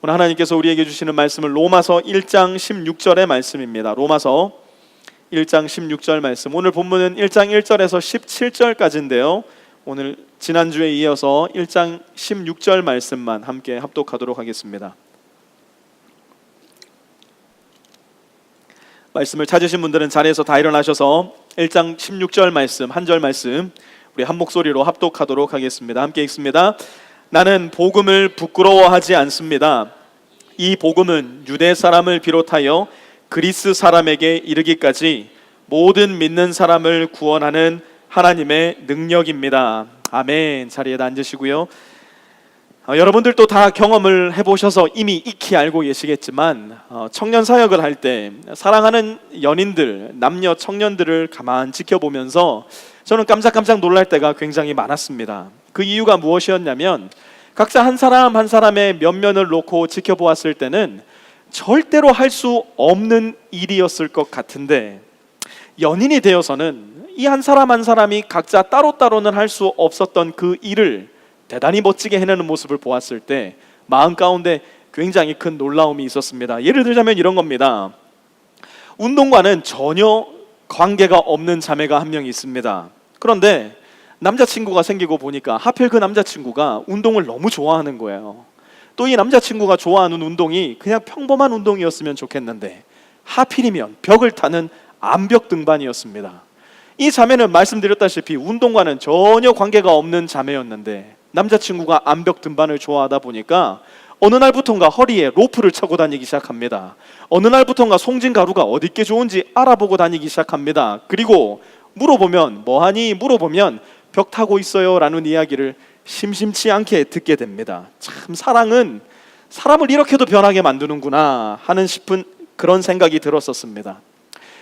오늘 하나님께서 우리에게 주시는 말씀은 로마서 1장 16절의 말씀입니다. 로마서 1장 16절 말씀. 오늘 본문은 1장 1절에서 17절까지인데요. 오늘 지난주에 이어서 1장 16절 말씀만 함께 합독하도록 하겠습니다. 말씀을 찾으신 분들은 자리에서 다 일어나셔서 1장 16절 말씀, 한 절 말씀 우리 한 목소리로 합독하도록 하겠습니다. 함께 읽습니다. 나는 복음을 부끄러워하지 않습니다. 이 복음은 유대 사람을 비롯하여 그리스 사람에게 이르기까지 모든 믿는 사람을 구원하는 하나님의 능력입니다. 아멘. 자리에 앉으시고요. 여러분들도 다 경험을 해보셔서 이미 익히 알고 계시겠지만 청년 사역을 할 때 사랑하는 연인들, 남녀 청년들을 가만 지켜보면서 저는 깜짝깜짝 놀랄 때가 굉장히 많았습니다. 그 이유가 무엇이었냐면 각자 한 사람 한 사람의 면면을 놓고 지켜보았을 때는 절대로 할 수 없는 일이었을 것 같은데 연인이 되어서는 이 한 사람 한 사람이 각자 따로따로는 할 수 없었던 그 일을 대단히 멋지게 해내는 모습을 보았을 때 마음 가운데 굉장히 큰 놀라움이 있었습니다. 예를 들자면 이런 겁니다. 운동과는 전혀 관계가 없는 자매가 한 명 있습니다. 그런데 남자친구가 생기고 보니까 하필 그 남자친구가 운동을 너무 좋아하는 거예요. 또 이 남자친구가 좋아하는 운동이 그냥 평범한 운동이었으면 좋겠는데 하필이면 벽을 타는 암벽 등반이었습니다. 이 자매는 말씀드렸다시피 운동과는 전혀 관계가 없는 자매였는데 남자친구가 암벽 등반을 좋아하다 보니까 어느 날부턴가 허리에 로프를 차고 다니기 시작합니다. 어느 날부턴가 송진가루가 어디께 좋은지 알아보고 다니기 시작합니다. 그리고 물어보면 뭐하니? 물어보면 벽 타고 있어요 라는 이야기를 심심치 않게 듣게 됩니다. 참 사랑은 사람을 이렇게도 변하게 만드는구나 하는 싶은 그런 생각이 들었었습니다.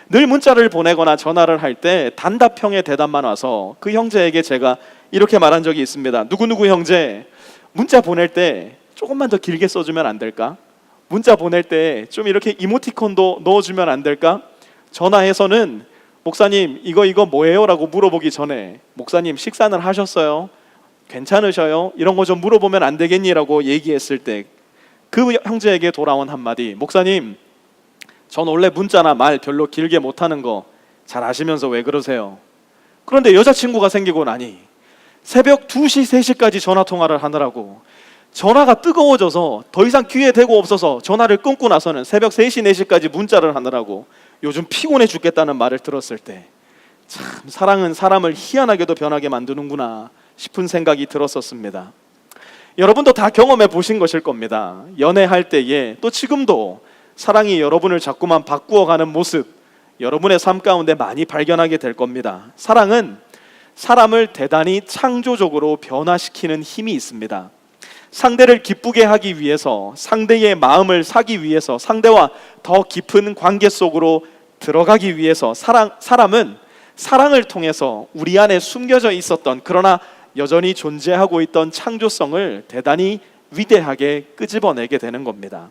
늘 문자를 보내거나 전화를 할 때 단답형의 대답만 와서 그 형제에게 제가 이렇게 말한 적이 있습니다. 누구누구 형제, 문자 보낼 때 조금만 더 길게 써주면 안 될까? 문자 보낼 때 좀 이렇게 이모티콘도 넣어주면 안 될까? 전화해서는 목사님 이거 뭐예요? 라고 물어보기 전에 목사님 식사는 하셨어요? 괜찮으셔요? 이런 거 좀 물어보면 안 되겠니? 라고 얘기했을 때 그 형제에게 돌아온 한마디, 목사님 전 원래 문자나 말 별로 길게 못하는 거 잘 아시면서 왜 그러세요? 그런데 여자친구가 생기고 나니 새벽 2시, 3시까지 전화통화를 하느라고 전화가 뜨거워져서 더 이상 귀에 대고 없어서 전화를 끊고 나서는 새벽 3시, 4시까지 문자를 하느라고 요즘 피곤해 죽겠다는 말을 들었을 때 참 사랑은 사람을 희한하게도 변하게 만드는구나 싶은 생각이 들었었습니다. 여러분도 다 경험해 보신 것일 겁니다. 연애할 때에 또 지금도 사랑이 여러분을 자꾸만 바꾸어가는 모습 여러분의 삶 가운데 많이 발견하게 될 겁니다. 사랑은 사람을 대단히 창조적으로 변화시키는 힘이 있습니다. 상대를 기쁘게 하기 위해서, 상대의 마음을 사기 위해서, 상대와 더 깊은 관계 속으로 들어가기 위해서 사람은 사랑을 통해서 우리 안에 숨겨져 있었던 그러나 여전히 존재하고 있던 창조성을 대단히 위대하게 끄집어내게 되는 겁니다.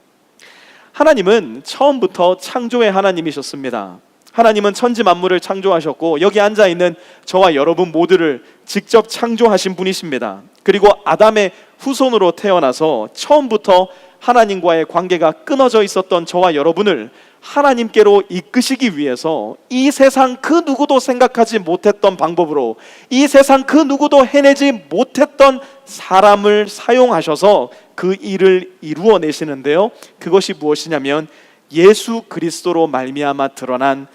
하나님은 처음부터 창조의 하나님이셨습니다. 하나님은 천지 만물을 창조하셨고 여기 앉아있는 저와 여러분 모두를 직접 창조하신 분이십니다. 그리고 아담의 후손으로 태어나서 처음부터 하나님과의 관계가 끊어져 있었던 저와 여러분을 하나님께로 이끄시기 위해서 이 세상 그 누구도 생각하지 못했던 방법으로 이 세상 그 누구도 해내지 못했던 사람을 사용하셔서 그 일을 이루어내시는데요. 그것이 무엇이냐면 예수 그리스도로 말미암아 드러난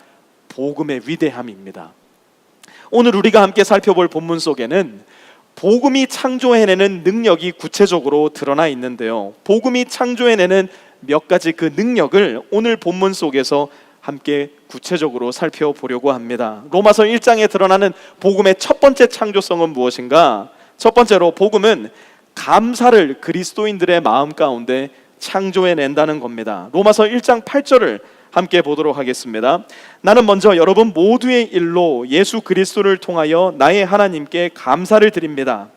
복음의 위대함입니다. 오늘 우리가 함께 살펴볼 본문 속에는 복음이 창조해내는 능력이 구체적으로 드러나 있는데요. 복음이 창조해내는 몇 가지 그 능력을 오늘 본문 속에서 함께 구체적으로 살펴보려고 합니다. 로마서 1장에 드러나는 복음의 첫 번째 창조성은 무엇인가? 첫 번째로 복음은 감사를 그리스도인들의 마음 가운데 창조해낸다는 겁니다. 로마서 1장 8절을 함께 보도록 하겠습니다. 나는 먼저 여러분 모두의 일로 예수 그리스도를 통하여 나의 하나님께 감사를 드립니다.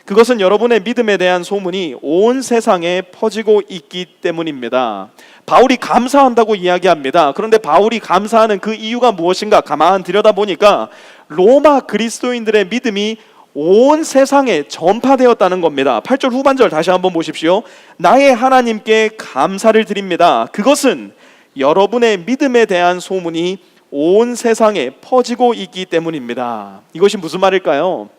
그것은 여러분의 믿음에 대한 소문이 온 세상에 퍼지고 있기 때문입니다. 바울이 감사한다고 이야기합니다. 그런데 바울이 감사하는 그 이유가 무엇인가 가만 들여다보니까 로마 그리스도인들의 믿음이 온 세상에 전파되었다는 겁니다. 8절 후반절 다시 한번 보십시오. 나의 하나님께 감사를 드립니다. 그것은 여러분의 믿음에 대한 소문이 온 세상에 퍼지고 있기 때문입니다. 이것이 무슨 말일까요?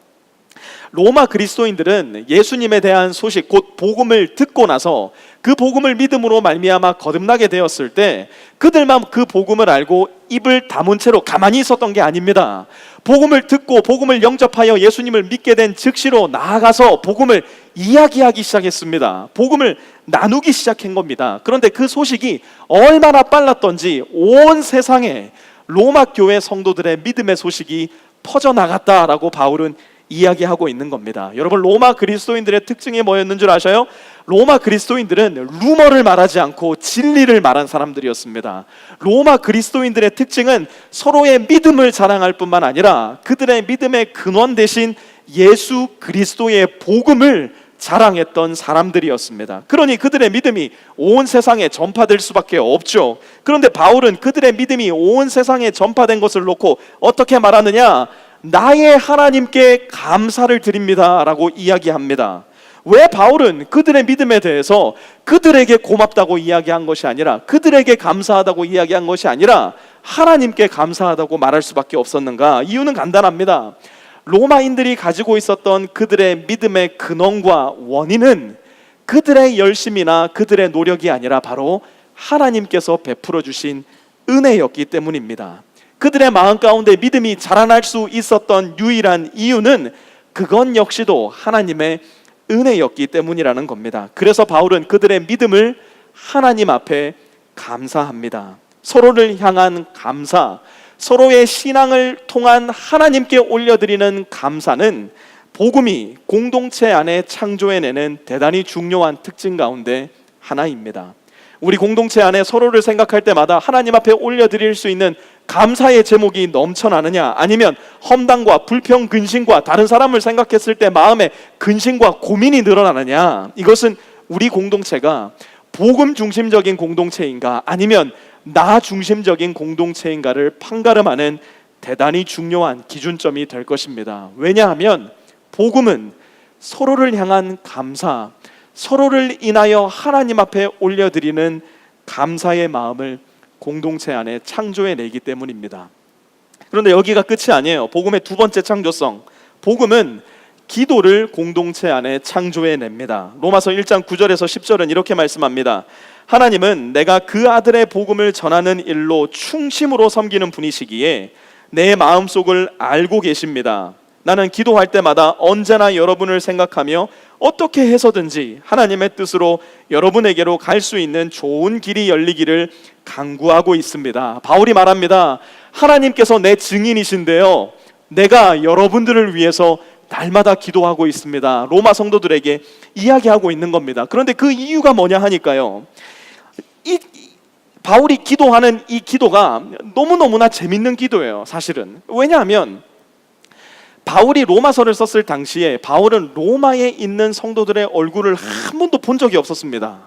로마 그리스도인들은 예수님에 대한 소식, 곧 복음을 듣고 나서 그 복음을 믿음으로 말미암아 거듭나게 되었을 때 그들만 그 복음을 알고 입을 다문 채로 가만히 있었던 게 아닙니다. 복음을 듣고 복음을 영접하여 예수님을 믿게 된 즉시로 나아가서 복음을 이야기하기 시작했습니다. 복음을 나누기 시작한 겁니다. 그런데 그 소식이 얼마나 빨랐던지 온 세상에 로마 교회 성도들의 믿음의 소식이 퍼져나갔다라고 바울은 이야기하고 있는 겁니다. 여러분, 로마 그리스도인들의 특징이 뭐였는 줄 아셔요? 로마 그리스도인들은 루머를 말하지 않고 진리를 말한 사람들이었습니다. 로마 그리스도인들의 특징은 서로의 믿음을 자랑할 뿐만 아니라 그들의 믿음의 근원 대신 예수 그리스도의 복음을 자랑했던 사람들이었습니다. 그러니 그들의 믿음이 온 세상에 전파될 수밖에 없죠. 그런데 바울은 그들의 믿음이 온 세상에 전파된 것을 놓고 어떻게 말하느냐? 나의 하나님께 감사를 드립니다 라고 이야기합니다. 왜 바울은 그들의 믿음에 대해서 그들에게 고맙다고 이야기한 것이 아니라, 그들에게 감사하다고 이야기한 것이 아니라 하나님께 감사하다고 말할 수밖에 없었는가? 이유는 간단합니다. 로마인들이 가지고 있었던 그들의 믿음의 근원과 원인은 그들의 열심이나 그들의 노력이 아니라 바로 하나님께서 베풀어 주신 은혜였기 때문입니다. 그들의 마음 가운데 믿음이 자라날 수 있었던 유일한 이유는 그건 역시도 하나님의 은혜였기 때문이라는 겁니다. 그래서 바울은 그들의 믿음을 하나님 앞에 감사합니다. 서로를 향한 감사, 서로의 신앙을 통한 하나님께 올려드리는 감사는 복음이 공동체 안에 창조해내는 대단히 중요한 특징 가운데 하나입니다. 우리 공동체 안에 서로를 생각할 때마다 하나님 앞에 올려드릴 수 있는 감사의 제목이 넘쳐나느냐, 아니면 험담과 불평, 근심과 다른 사람을 생각했을 때 마음에 근심과 고민이 늘어나느냐, 이것은 우리 공동체가 복음 중심적인 공동체인가 아니면 나 중심적인 공동체인가를 판가름하는 대단히 중요한 기준점이 될 것입니다. 왜냐하면 복음은 서로를 향한 감사, 서로를 인하여 하나님 앞에 올려드리는 감사의 마음을 공동체 안에 창조해내기 때문입니다. 그런데 여기가 끝이 아니에요. 복음의 두 번째 창조성, 복음은 기도를 공동체 안에 창조해냅니다. 로마서 1장 9절에서 10절은 이렇게 말씀합니다. 하나님은 내가 그 아들의 복음을 전하는 일로 충심으로 섬기는 분이시기에 내 마음속을 알고 계십니다. 나는 기도할 때마다 언제나 여러분을 생각하며 어떻게 해서든지 하나님의 뜻으로 여러분에게로 갈 수 있는 좋은 길이 열리기를 간구하고 있습니다. 바울이 말합니다. 하나님께서 내 증인이신데요, 내가 여러분들을 위해서 날마다 기도하고 있습니다. 로마 성도들에게 이야기하고 있는 겁니다. 그런데 그 이유가 뭐냐 하니까요, 바울이 기도하는 이 기도가 너무너무나 재밌는 기도예요. 사실은 왜냐하면 바울이 로마서를 썼을 당시에 바울은 로마에 있는 성도들의 얼굴을 한 번도 본 적이 없었습니다.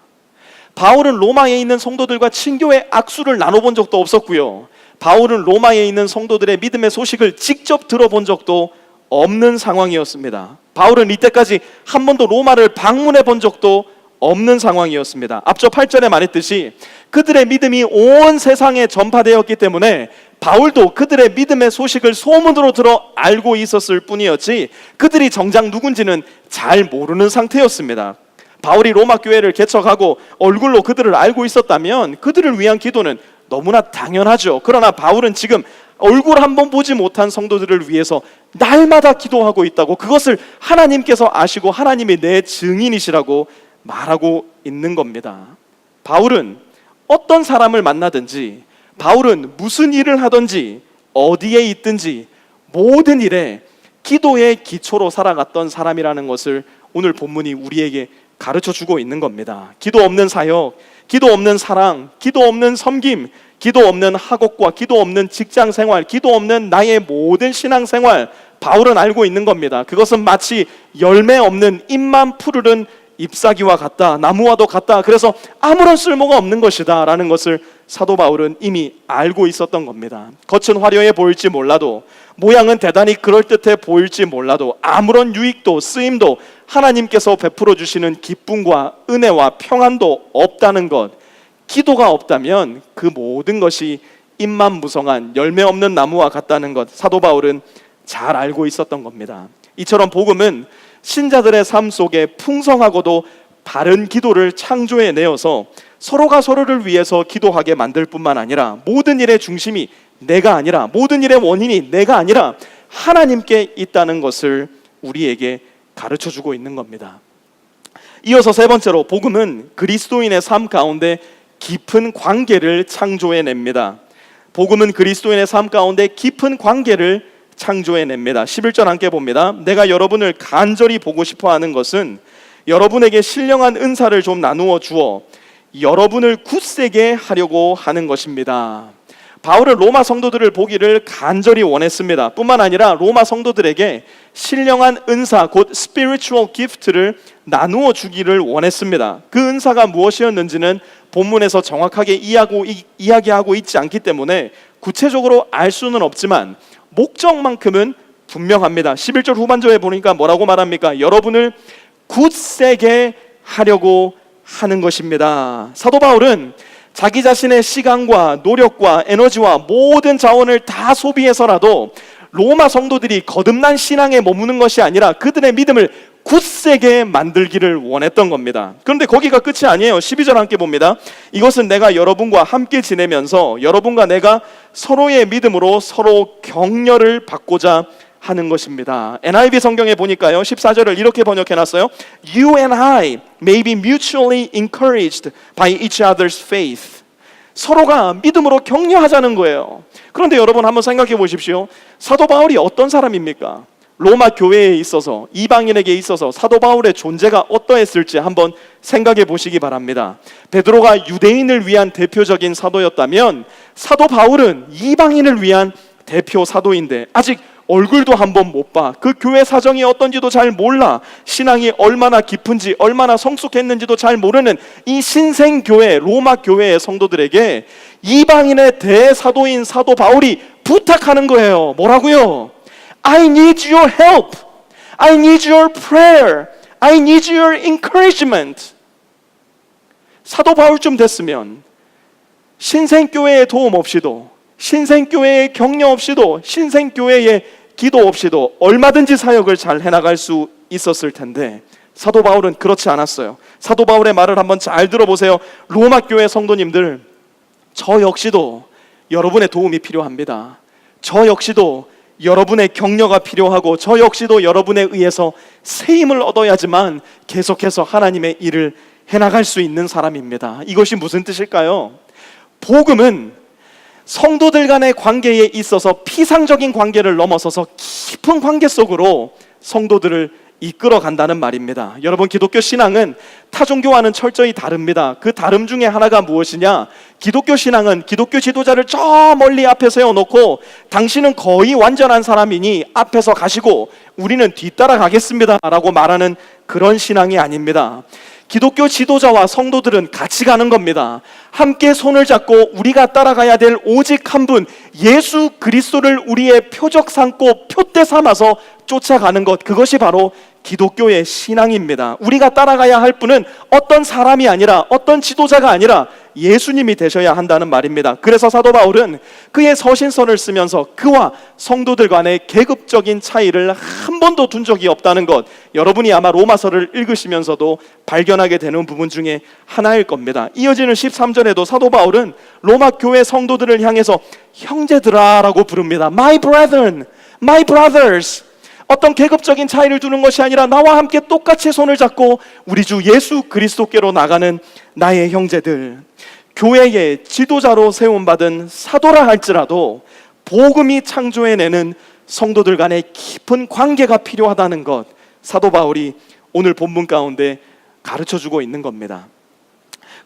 바울은 로마에 있는 성도들과 친교의 악수를 나눠본 적도 없었고요, 바울은 로마에 있는 성도들의 믿음의 소식을 직접 들어본 적도 없는 상황이었습니다. 바울은 이때까지 한 번도 로마를 방문해 본 적도 없는 상황이었습니다. 앞서 8절에 말했듯이 그들의 믿음이 온 세상에 전파되었기 때문에 바울도 그들의 믿음의 소식을 소문으로 들어 알고 있었을 뿐이었지 그들이 정작 누군지는 잘 모르는 상태였습니다. 바울이 로마 교회를 개척하고 얼굴로 그들을 알고 있었다면 그들을 위한 기도는 너무나 당연하죠. 그러나 바울은 지금 얼굴 한번 보지 못한 성도들을 위해서 날마다 기도하고 있다고, 그것을 하나님께서 아시고 하나님이 내 증인이시라고 말하고 있는 겁니다. 바울은 어떤 사람을 만나든지, 바울은 무슨 일을 하든지, 어디에 있든지 모든 일에 기도의 기초로 살아갔던 사람이라는 것을 오늘 본문이 우리에게 가르쳐주고 있는 겁니다. 기도 없는 사역, 기도 없는 사랑, 기도 없는 섬김, 기도 없는 학업과 기도 없는 직장 생활, 기도 없는 나의 모든 신앙 생활, 바울은 알고 있는 겁니다. 그것은 마치 열매 없는 잎만 푸르른 잎사귀와 같다, 나무와도 같다, 그래서 아무런 쓸모가 없는 것이다 라는 것을 사도 바울은 이미 알고 있었던 겁니다. 겉은 화려해 보일지 몰라도, 모양은 대단히 그럴듯해 보일지 몰라도, 아무런 유익도 쓰임도 하나님께서 베풀어 주시는 기쁨과 은혜와 평안도 없다는 것, 기도가 없다면 그 모든 것이 잎만 무성한 열매 없는 나무와 같다는 것, 사도 바울은 잘 알고 있었던 겁니다. 이처럼 복음은 신자들의 삶 속에 풍성하고도 바른 기도를 창조해내어서 서로가 서로를 위해서 기도하게 만들 뿐만 아니라, 모든 일의 중심이 내가 아니라, 모든 일의 원인이 내가 아니라 하나님께 있다는 것을 우리에게 가르쳐주고 있는 겁니다. 이어서 세 번째로, 복음은 그리스도인의 삶 가운데 깊은 관계를 창조해냅니다. 복음은 그리스도인의 삶 가운데 깊은 관계를 창조해냅니다. 11절 함께 봅니다. 내가 여러분을 간절히 보고 싶어하는 것은 여러분에게 신령한 은사를 좀 나누어 주어 여러분을 굳세게 하려고 하는 것입니다. 바울은 로마 성도들을 보기를 간절히 원했습니다. 뿐만 아니라 로마 성도들에게 신령한 은사, 곧 spiritual gift를 나누어 주기를 원했습니다. 그 은사가 무엇이었는지는 본문에서 정확하게 이야기하고 있지 않기 때문에 구체적으로 알 수는 없지만 목적만큼은 분명합니다. 11절 후반절에 보니까 뭐라고 말합니까? 여러분을 굳세게 하려고 하는 것입니다. 사도 바울은 자기 자신의 시간과 노력과 에너지와 모든 자원을 다 소비해서라도 로마 성도들이 거듭난 신앙에 머무는 것이 아니라 그들의 믿음을 굳세게 만들기를 원했던 겁니다. 그런데 거기가 끝이 아니에요. 12절 함께 봅니다. 이것은 내가 여러분과 함께 지내면서 여러분과 내가 서로의 믿음으로 서로 격려를 받고자 하는 것입니다. NIV 성경에 보니까요, 14절을 이렇게 번역해놨어요. You and I may be mutually encouraged by each other's faith. 서로가 믿음으로 격려하자는 거예요. 그런데 여러분 한번 생각해 보십시오. 사도 바울이 어떤 사람입니까? 로마 교회에 있어서, 이방인에게 있어서 사도 바울의 존재가 어떠했을지 한번 생각해 보시기 바랍니다. 베드로가 유대인을 위한 대표적인 사도였다면 사도 바울은 이방인을 위한 대표 사도인데 아직 얼굴도 한번 못 봐. 그 교회 사정이 어떤지도 잘 몰라. 신앙이 얼마나 깊은지, 얼마나 성숙했는지도 잘 모르는 이 신생교회, 로마 교회의 성도들에게 이방인의 대사도인 사도 바울이 부탁하는 거예요. 뭐라고요? I need your help. I need your prayer. I need your encouragement. 사도 바울쯤 됐으면 신생교회의 도움 없이도, 신생교회의 격려 없이도, 신생교회의 기도 없이도 얼마든지 사역을 잘 해나갈 수 있었을 텐데 사도 바울은 그렇지 않았어요. 사도 바울의 말을 한번 잘 들어보세요. 로마 교회 성도님들, 저 역시도 여러분의 도움이 필요합니다. 저 역시도 여러분의 격려가 필요하고, 저 역시도 여러분에 의해서 세임을 얻어야지만 계속해서 하나님의 일을 해나갈 수 있는 사람입니다. 이것이 무슨 뜻일까요? 복음은 성도들 간의 관계에 있어서 피상적인 관계를 넘어서서 깊은 관계 속으로 성도들을 이끌어 간다는 말입니다. 여러분, 기독교 신앙은 타 종교와는 철저히 다릅니다. 그 다름 중에 하나가 무엇이냐? 기독교 신앙은 기독교 지도자를 저 멀리 앞에 세워놓고 당신은 거의 완전한 사람이니 앞에서 가시고 우리는 뒤따라 가겠습니다 라고 말하는 그런 신앙이 아닙니다. 기독교 지도자와 성도들은 같이 가는 겁니다. 함께 손을 잡고 우리가 따라가야 될 오직 한 분, 예수 그리스도를 우리의 표적 삼고 표대 삼아서 쫓아가는 것, 그것이 바로 기독교의 신앙입니다. 우리가 따라가야 할 분은 어떤 사람이 아니라, 어떤 지도자가 아니라 예수님이 되셔야 한다는 말입니다. 그래서 사도 바울은 그의 서신서를 쓰면서 그와 성도들 간의 계급적인 차이를 한 번도 둔 적이 없다는 것, 여러분이 아마 로마서를 읽으시면서도 발견하게 되는 부분 중에 하나일 겁니다. 이어지는 13절에도 사도 바울은 로마 교회 성도들을 향해서 형제들아라고 부릅니다. My brethren, my brothers. 어떤 계급적인 차이를 두는 것이 아니라 나와 함께 똑같이 손을 잡고 우리 주 예수 그리스도께로 나가는 나의 형제들. 교회의 지도자로 세움받은 사도라 할지라도 복음이 창조해내는 성도들 간의 깊은 관계가 필요하다는 것, 사도 바울이 오늘 본문 가운데 가르쳐주고 있는 겁니다.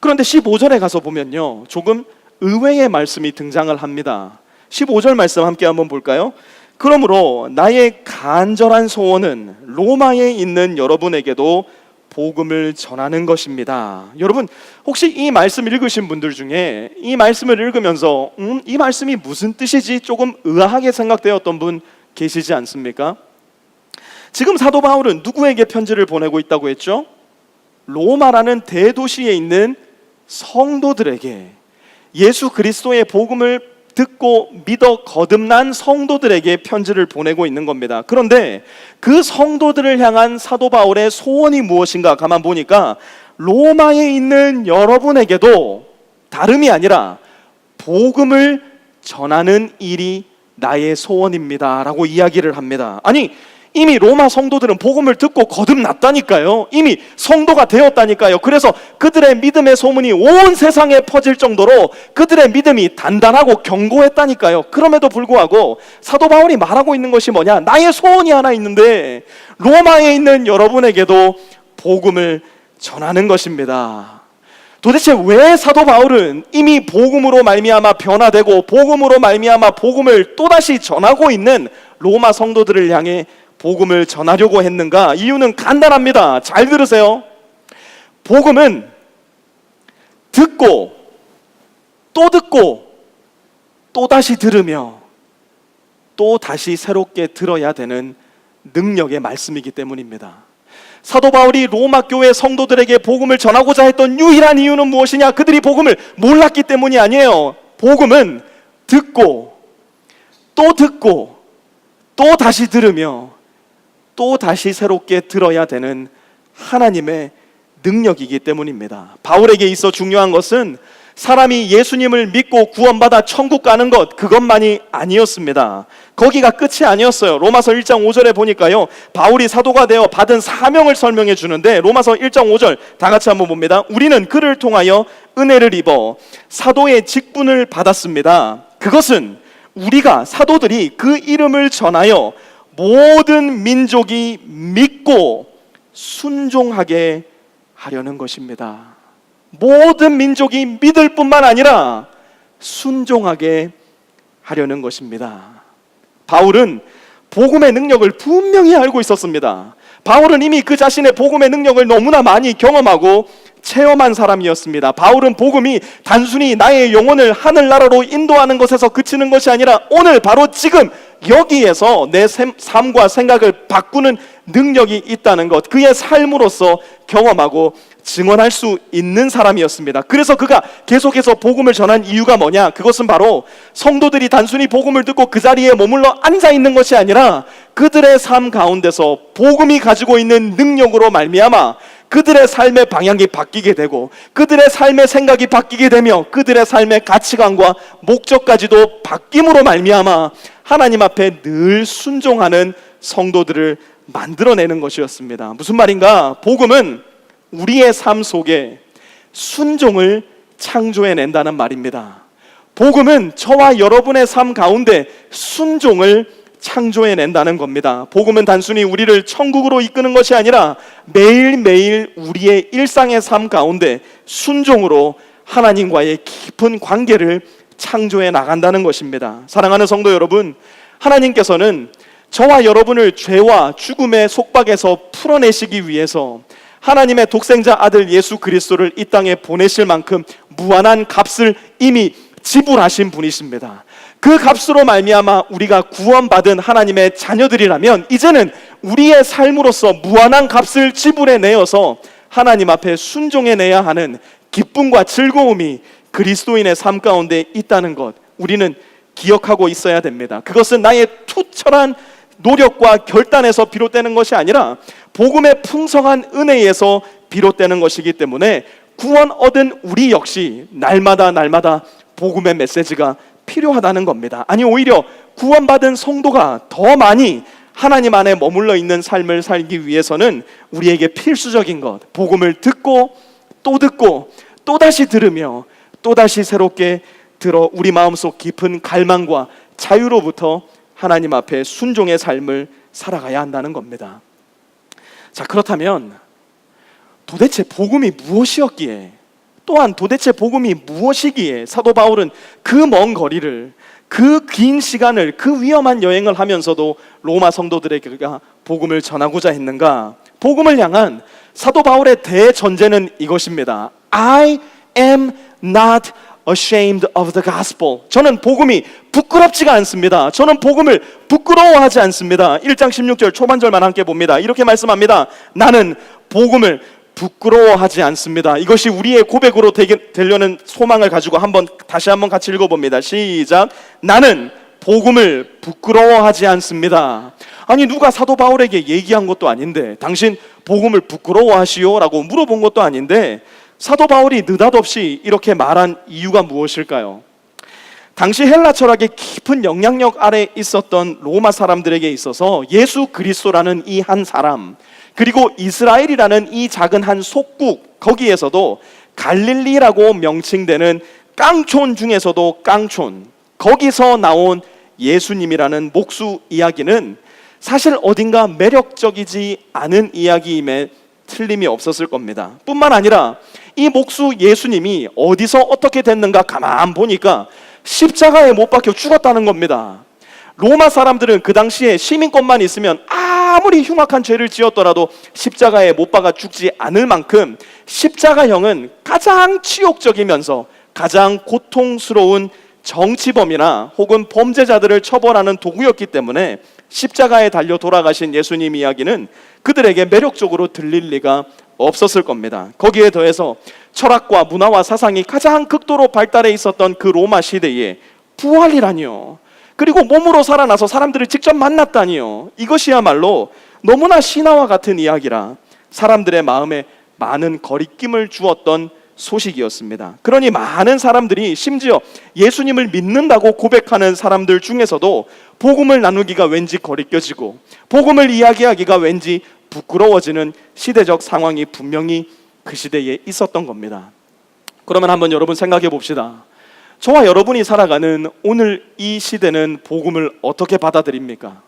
그런데 15절에 가서 보면요, 조금 의외의 말씀이 등장을 합니다. 15절 말씀 함께 한번 볼까요? 그러므로 나의 간절한 소원은 로마에 있는 여러분에게도 복음을 전하는 것입니다. 여러분, 혹시 이 말씀 읽으신 분들 중에 이 말씀을 읽으면서 이 말씀이 무슨 뜻이지 조금 의아하게 생각되었던 분 계시지 않습니까? 지금 사도 바울은 누구에게 편지를 보내고 있다고 했죠? 로마라는 대도시에 있는 성도들에게, 예수 그리스도의 복음을 듣고 믿어 거듭난 성도들에게 편지를 보내고 있는 겁니다. 그런데 그 성도들을 향한 사도 바울의 소원이 무엇인가 가만 보니까 로마에 있는 여러분에게도 다름이 아니라 복음을 전하는 일이 나의 소원입니다 라고 이야기를 합니다. 아니, 이미 로마 성도들은 복음을 듣고 거듭났다니까요. 이미 성도가 되었다니까요. 그래서 그들의 믿음의 소문이 온 세상에 퍼질 정도로 그들의 믿음이 단단하고 견고했다니까요. 그럼에도 불구하고 사도 바울이 말하고 있는 것이 뭐냐? 나의 소원이 하나 있는데 로마에 있는 여러분에게도 복음을 전하는 것입니다. 도대체 왜 사도 바울은 이미 복음으로 말미암아 변화되고 복음으로 말미암아 복음을 또다시 전하고 있는 로마 성도들을 향해 복음을 전하려고 했는가? 이유는 간단합니다. 잘 들으세요. 복음은 듣고 또 듣고 또 다시 들으며 또 다시 새롭게 들어야 되는 능력의 말씀이기 때문입니다. 사도 바울이 로마 교회 성도들에게 복음을 전하고자 했던 유일한 이유는 무엇이냐? 그들이 복음을 몰랐기 때문이 아니에요. 복음은 듣고 또 다시 들으며 또 다시 새롭게 들어야 되는 하나님의 능력이기 때문입니다. 바울에게 있어 중요한 것은 사람이 예수님을 믿고 구원받아 천국 가는 것, 그것만이 아니었습니다. 거기가 끝이 아니었어요. 로마서 1장 5절에 보니까요, 바울이 사도가 되어 받은 사명을 설명해 주는데 로마서 1장 5절 다 같이 한번 봅니다. 우리는 그를 통하여 은혜를 입어 사도의 직분을 받았습니다. 그것은 우리가 사도들이 그 이름을 전하여 모든 민족이 믿고 순종하게 하려는 것입니다. 모든 민족이 믿을 뿐만 아니라 순종하게 하려는 것입니다. 바울은 복음의 능력을 분명히 알고 있었습니다. 바울은 이미 그 자신의 복음의 능력을 너무나 많이 경험하고 체험한 사람이었습니다. 바울은 복음이 단순히 나의 영혼을 하늘나라로 인도하는 것에서 그치는 것이 아니라 오늘 바로 지금 여기에서 내 삶과 생각을 바꾸는 능력이 있다는 것, 그의 삶으로서 경험하고 증언할 수 있는 사람이었습니다. 그래서 그가 계속해서 복음을 전한 이유가 뭐냐? 그것은 바로 성도들이 단순히 복음을 듣고 그 자리에 머물러 앉아 있는 것이 아니라 그들의 삶 가운데서 복음이 가지고 있는 능력으로 말미암아 그들의 삶의 방향이 바뀌게 되고 그들의 삶의 생각이 바뀌게 되며 그들의 삶의 가치관과 목적까지도 바뀜으로 말미암아 하나님 앞에 늘 순종하는 성도들을 만들어내는 것이었습니다. 무슨 말인가? 복음은 우리의 삶 속에 순종을 창조해낸다는 말입니다. 복음은 저와 여러분의 삶 가운데 순종을 창조해낸다는 겁니다. 복음은 단순히 우리를 천국으로 이끄는 것이 아니라 매일매일 우리의 일상의 삶 가운데 순종으로 하나님과의 깊은 관계를 창조해 나간다는 것입니다. 사랑하는 성도 여러분, 하나님께서는 저와 여러분을 죄와 죽음의 속박에서 풀어내시기 위해서 하나님의 독생자 아들 예수 그리스도를 이 땅에 보내실 만큼 무한한 값을 이미 지불하신 분이십니다. 그 값으로 말미암아 우리가 구원받은 하나님의 자녀들이라면 이제는 우리의 삶으로서 무한한 값을 지불해 내어서 하나님 앞에 순종해 내야 하는 기쁨과 즐거움이 그리스도인의 삶 가운데 있다는 것, 우리는 기억하고 있어야 됩니다. 그것은 나의 투철한 노력과 결단에서 비롯되는 것이 아니라 복음의 풍성한 은혜에서 비롯되는 것이기 때문에 구원 얻은 우리 역시 날마다 복음의 메시지가 필요하다는 겁니다. 아니, 오히려 구원받은 성도가 더 많이 하나님 안에 머물러 있는 삶을 살기 위해서는 우리에게 필수적인 것, 복음을 듣고 또 다시 들으며 또 다시 새롭게 들어 우리 마음속 깊은 갈망과 자유로부터 하나님 앞에 순종의 삶을 살아가야 한다는 겁니다. 자, 그렇다면 도대체 복음이 무엇이었기에, 또한 도대체 복음이 무엇이기에 사도 바울은 그 먼 거리를, 그 긴 시간을, 그 위험한 여행을 하면서도 로마 성도들에게 복음을 전하고자 했는가? 복음을 향한 사도 바울의 대전제는 이것입니다. I am not ashamed of the gospel. 저는 복음이 부끄럽지가 않습니다. 저는 복음을 부끄러워하지 않습니다. 1장 16절 초반절만 함께 봅니다. 이렇게 말씀합니다. 나는 복음을 부끄러워하지 않습니다. 이것이 우리의 고백으로 되려는 소망을 가지고 다시 한번 같이 읽어봅니다. 시작. 나는 복음을 부끄러워하지 않습니다. 아니, 누가 사도 바울에게 얘기한 것도 아닌데, 당신 복음을 부끄러워하시오? 라고 물어본 것도 아닌데, 사도 바울이 느닷없이 이렇게 말한 이유가 무엇일까요? 당시 헬라 철학의 깊은 영향력 아래 있었던 로마 사람들에게 있어서 예수 그리스도라는 이 한 사람, 그리고 이스라엘이라는 이 작은 한 속국, 거기에서도 갈릴리라고 명칭되는 깡촌 중에서도 깡촌, 거기서 나온 예수님이라는 목수 이야기는 사실 어딘가 매력적이지 않은 이야기임에 틀림이 없었을 겁니다. 뿐만 아니라 이 목수 예수님이 어디서 어떻게 됐는가 가만 보니까 십자가에 못 박혀 죽었다는 겁니다. 로마 사람들은 그 당시에 시민권만 있으면 아무리 흉악한 죄를 지었더라도 십자가에 못 박아 죽지 않을 만큼 십자가형은 가장 치욕적이면서 가장 고통스러운 정치범이나 혹은 범죄자들을 처벌하는 도구였기 때문에 십자가에 달려 돌아가신 예수님 이야기는 그들에게 매력적으로 들릴 리가 없었을 겁니다. 거기에 더해서 철학과 문화와 사상이 가장 극도로 발달해 있었던 그 로마 시대에 부활이라니요, 그리고 몸으로 살아나서 사람들을 직접 만났다니요, 이것이야말로 너무나 신화와 같은 이야기라 사람들의 마음에 많은 거리낌을 주었던 소식이었습니다. 그러니 많은 사람들이, 심지어 예수님을 믿는다고 고백하는 사람들 중에서도 복음을 나누기가 왠지 거리껴지고 복음을 이야기하기가 왠지 부끄러워지는 시대적 상황이 분명히 그 시대에 있었던 겁니다. 그러면 한번 여러분 생각해 봅시다. 저와 여러분이 살아가는 오늘 이 시대는 복음을 어떻게 받아들입니까?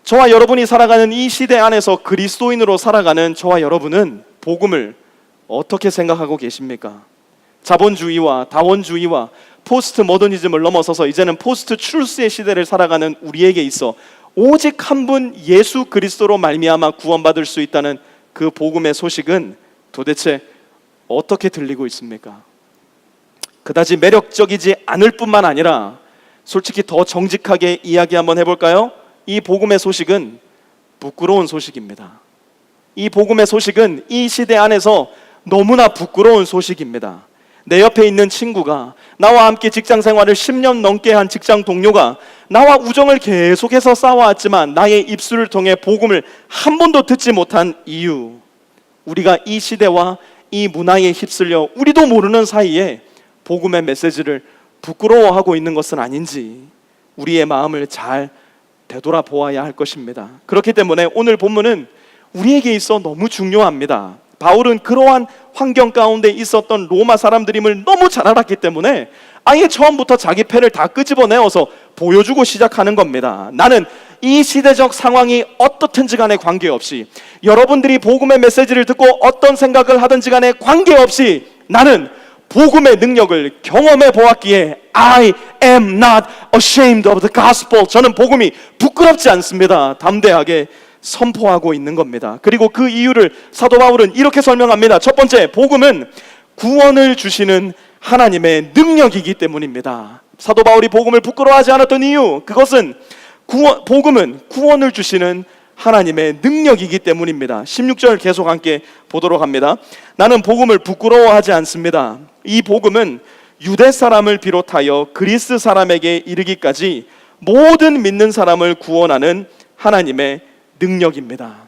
저와 여러분이 살아가는 이 시대 안에서 그리스도인으로 살아가는 저와 여러분은 복음을 어떻게 생각하고 계십니까? 자본주의와 다원주의와 포스트 모더니즘을 넘어서서 이제는 포스트 트루스의 시대를 살아가는 우리에게 있어 오직 한 분 예수 그리스도로 말미암아 구원받을 수 있다는 그 복음의 소식은 도대체 어떻게 들리고 있습니까? 그다지 매력적이지 않을 뿐만 아니라 솔직히 더 정직하게 이야기 한번 해볼까요? 이 복음의 소식은 부끄러운 소식입니다. 이 복음의 소식은 이 시대 안에서 너무나 부끄러운 소식입니다. 내 옆에 있는 친구가, 나와 함께 직장 생활을 10년 넘게 한 직장 동료가 나와 우정을 계속해서 쌓아왔지만 나의 입술을 통해 복음을 한 번도 듣지 못한 이유, 우리가 이 시대와 이 문화에 휩쓸려 우리도 모르는 사이에 복음의 메시지를 부끄러워하고 있는 것은 아닌지 우리의 마음을 잘 되돌아보아야 할 것입니다. 그렇기 때문에 오늘 본문은 우리에게 있어 너무 중요합니다. 바울은 그러한 환경 가운데 있었던 로마 사람들임을 너무 잘 알았기 때문에 아예 처음부터 자기 패를 다 끄집어내어서 보여주고 시작하는 겁니다. 나는 이 시대적 상황이 어떻든지 간에 관계없이, 여러분들이 복음의 메시지를 듣고 어떤 생각을 하든지 간에 관계없이 나는 복음의 능력을 경험해 보았기에 I am not ashamed of the gospel. 저는 복음이 부끄럽지 않습니다. 담대하게 선포하고 있는 겁니다. 그리고 그 이유를 사도 바울은 이렇게 설명합니다. 첫 번째, 복음은 구원을 주시는 하나님의 능력이기 때문입니다. 사도 바울이 복음을 부끄러워하지 않았던 이유, 그것은 복음은 구원을 주시는 하나님의 능력이기 때문입니다. 16절 계속 함께 보도록 합니다. 나는 복음을 부끄러워하지 않습니다. 이 복음은 유대 사람을 비롯하여 그리스 사람에게 이르기까지 모든 믿는 사람을 구원하는 하나님의 능력입니다.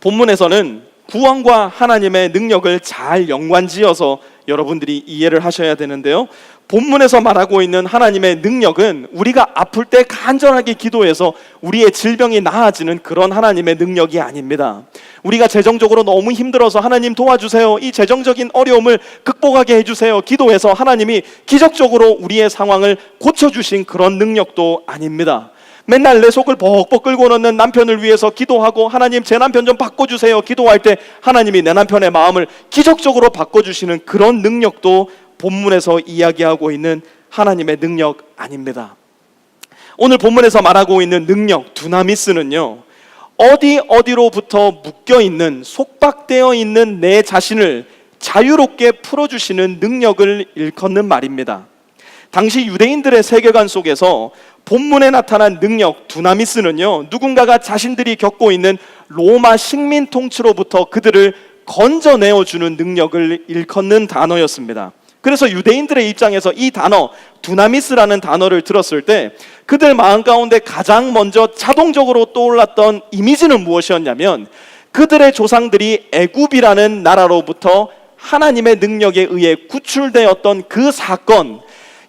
본문에서는 구원과 하나님의 능력을 잘 연관지어서 여러분들이 이해를 하셔야 되는데요, 본문에서 말하고 있는 하나님의 능력은 우리가 아플 때 간절하게 기도해서 우리의 질병이 나아지는 그런 하나님의 능력이 아닙니다. 우리가 재정적으로 너무 힘들어서 하나님 도와주세요, 이 재정적인 어려움을 극복하게 해주세요 기도해서 하나님이 기적적으로 우리의 상황을 고쳐주신 그런 능력도 아닙니다. 맨날 내 속을 벅벅 끌고 넣는 남편을 위해서 기도하고 하나님 제 남편 좀 바꿔주세요 기도할 때 하나님이 내 남편의 마음을 기적적으로 바꿔주시는 그런 능력도 본문에서 이야기하고 있는 하나님의 능력 아닙니다. 오늘 본문에서 말하고 있는 능력 두나미스는요, 어디로부터 묶여있는, 속박되어 있는 내 자신을 자유롭게 풀어주시는 능력을 일컫는 말입니다. 당시 유대인들의 세계관 속에서 본문에 나타난 능력 두나미스는요, 누군가가 자신들이 겪고 있는 로마 식민 통치로부터 그들을 건져내어주는 능력을 일컫는 단어였습니다. 그래서 유대인들의 입장에서 이 단어 두나미스라는 단어를 들었을 때 그들 마음 가운데 가장 먼저 자동적으로 떠올랐던 이미지는 무엇이었냐면, 그들의 조상들이 애굽이라는 나라로부터 하나님의 능력에 의해 구출되었던 그 사건,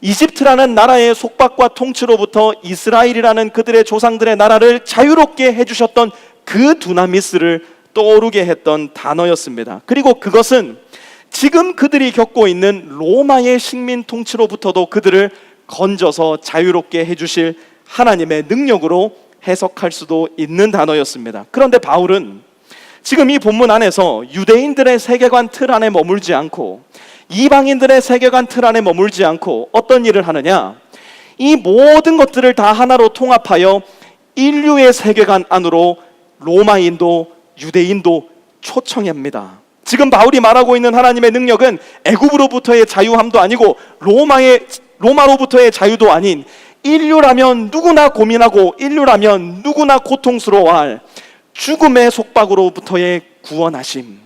이집트라는 나라의 속박과 통치로부터 이스라엘이라는 그들의 조상들의 나라를 자유롭게 해주셨던 그 두나미스를 떠오르게 했던 단어였습니다. 그리고 그것은 지금 그들이 겪고 있는 로마의 식민 통치로부터도 그들을 건져서 자유롭게 해주실 하나님의 능력으로 해석할 수도 있는 단어였습니다. 그런데 바울은 지금 이 본문 안에서 유대인들의 세계관 틀 안에 머물지 않고 이방인들의 세계관 틀 안에 머물지 않고 어떤 일을 하느냐, 이 모든 것들을 다 하나로 통합하여 인류의 세계관 안으로 로마인도 유대인도 초청합니다. 지금 바울이 말하고 있는 하나님의 능력은 애굽으로부터의 자유함도 아니고 로마로부터의 자유도 아닌, 인류라면 누구나 고민하고 인류라면 누구나 고통스러워할 죽음의 속박으로부터의 구원하심,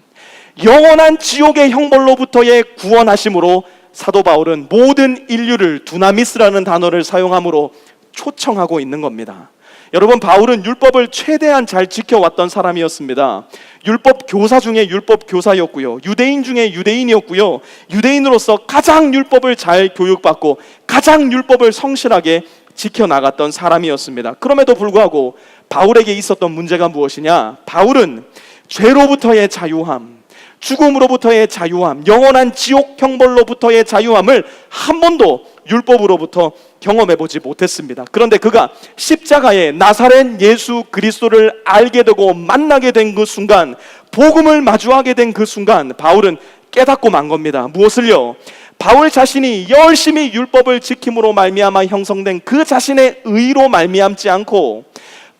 영원한 지옥의 형벌로부터의 구원하심으로 사도 바울은 모든 인류를 두나미스라는 단어를 사용함으로 초청하고 있는 겁니다. 여러분, 바울은 율법을 최대한 잘 지켜왔던 사람이었습니다. 율법 교사 중에 율법 교사였고요, 유대인 중에 유대인이었고요, 유대인으로서 가장 율법을 잘 교육받고 가장 율법을 성실하게 지켜나갔던 사람이었습니다. 그럼에도 불구하고 바울에게 있었던 문제가 무엇이냐, 바울은 죄로부터의 자유함, 죽음으로부터의 자유함, 영원한 지옥 형벌로부터의 자유함을 한 번도 율법으로부터 경험해보지 못했습니다. 그런데 그가 십자가의 나사렛 예수 그리스도를 알게 되고 만나게 된 그 순간, 복음을 마주하게 된 그 순간 바울은 깨닫고 만 겁니다. 무엇을요? 바울 자신이 열심히 율법을 지킴으로 말미암아 형성된 그 자신의 의로 말미암지 않고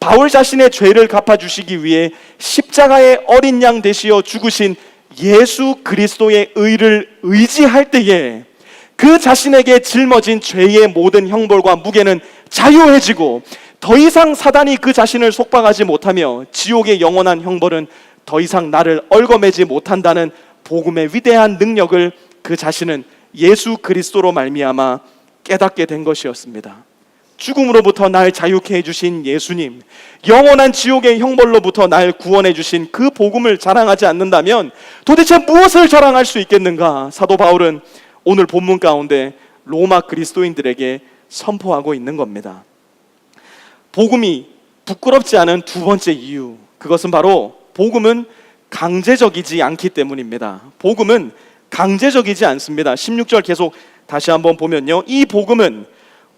바울 자신의 죄를 갚아주시기 위해 십자가의 어린 양 되시어 죽으신 예수 그리스도의 의를 의지할 때에 그 자신에게 짊어진 죄의 모든 형벌과 무게는 자유해지고 더 이상 사단이 그 자신을 속박하지 못하며 지옥의 영원한 형벌은 더 이상 나를 얽어매지 못한다는 복음의 위대한 능력을 그 자신은 예수 그리스도로 말미암아 깨닫게 된 것이었습니다. 죽음으로부터 날 자유케 해주신 예수님, 영원한 지옥의 형벌로부터 날 구원해 주신 그 복음을 자랑하지 않는다면 도대체 무엇을 자랑할 수 있겠는가? 사도 바울은 오늘 본문 가운데 로마 그리스도인들에게 선포하고 있는 겁니다. 복음이 부끄럽지 않은 두 번째 이유, 그것은 바로 복음은 강제적이지 않기 때문입니다. 복음은 강제적이지 않습니다. 16절 계속 다시 한번 보면요, 이 복음은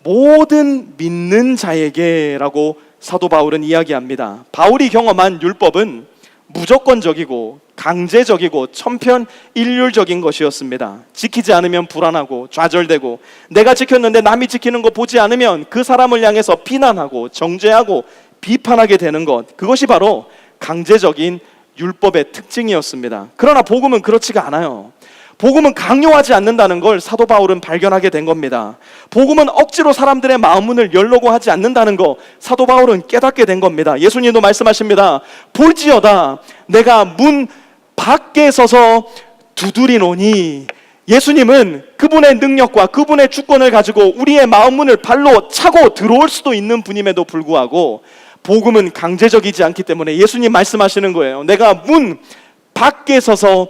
모든 믿는 자에게 라고 사도 바울은 이야기합니다. 바울이 경험한 율법은 무조건적이고 강제적이고 천편일률적인 것이었습니다. 지키지 않으면 불안하고 좌절되고, 내가 지켰는데 남이 지키는 거 보지 않으면 그 사람을 향해서 비난하고 정죄하고 비판하게 되는 것, 그것이 바로 강제적인 율법의 특징이었습니다. 그러나 복음은 그렇지가 않아요. 복음은 강요하지 않는다는 걸 사도 바울은 발견하게 된 겁니다. 복음은 억지로 사람들의 마음문을 열려고 하지 않는다는 거 사도 바울은 깨닫게 된 겁니다. 예수님도 말씀하십니다. 볼지어다 내가 문 밖에 서서 두드리노니. 예수님은 그분의 능력과 그분의 주권을 가지고 우리의 마음문을 발로 차고 들어올 수도 있는 분임에도 불구하고 복음은 강제적이지 않기 때문에 예수님 말씀하시는 거예요. 내가 문 밖에 서서